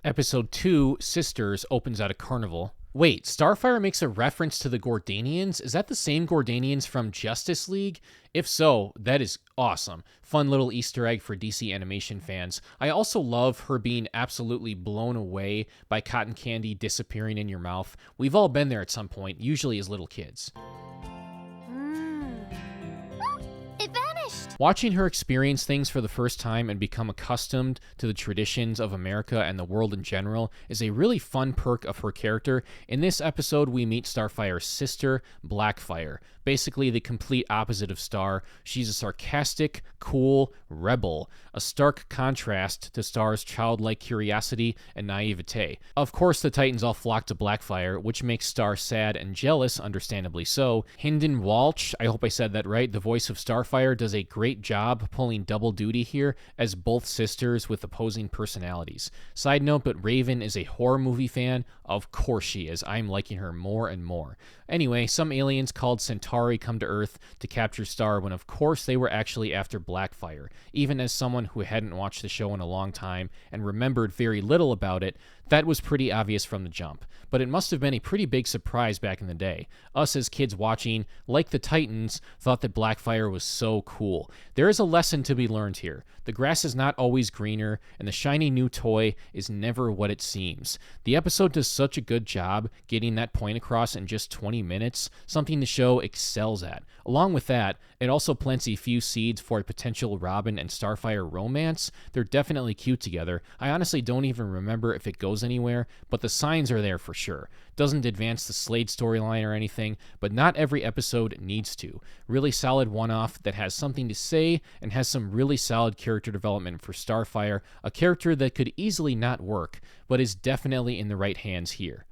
Episode 2, Sisters, opens at a carnival. Wait, Starfire makes a reference to the Gordanians? Is that the same Gordanians from Justice League? If so, that is awesome. Fun little Easter egg for DC animation fans. I also love her being absolutely blown away by cotton candy disappearing in your mouth. We've all been there at some point, usually as little kids. It vanished! Watching her experience things for the first time and become accustomed to the traditions of America and the world in general is a really fun perk of her character. In this episode, we meet Starfire's sister, Blackfire. Basically the complete opposite of Star. She's a sarcastic, cool rebel, a stark contrast to Star's childlike curiosity and naivete. Of course, the Titans all flock to Blackfire, which makes Star sad and jealous, understandably so. Hynden Walsh, I hope I said that right, the voice of Starfire, does a great job pulling double duty here as both sisters with opposing personalities. Side note, but Raven is a horror movie fan. Of course she is. I'm liking her more and more. Anyway, some aliens called Centauri come to Earth to capture Star when of course they were actually after Blackfire. Even as someone who hadn't watched the show in a long time and remembered very little about it, that was pretty obvious from the jump. But it must have been a pretty big surprise back in the day. Us as kids watching, like the Titans, thought that Blackfire was so cool. There is a lesson to be learned here. The grass is not always greener, and the shiny new toy is never what it seems. The episode does such a good job getting that point across in just 20 minutes, something the show excels at. Along with that, it also plants a few seeds for a potential Robin and Starfire romance. They're definitely cute together. I honestly don't even remember if it goes anywhere, but the signs are there for sure. Doesn't advance the Slade storyline or anything, but not every episode needs to. Really solid one-off that has something to say and has some really solid character development for Starfire, a character that could easily not work, but is definitely in the right hands here.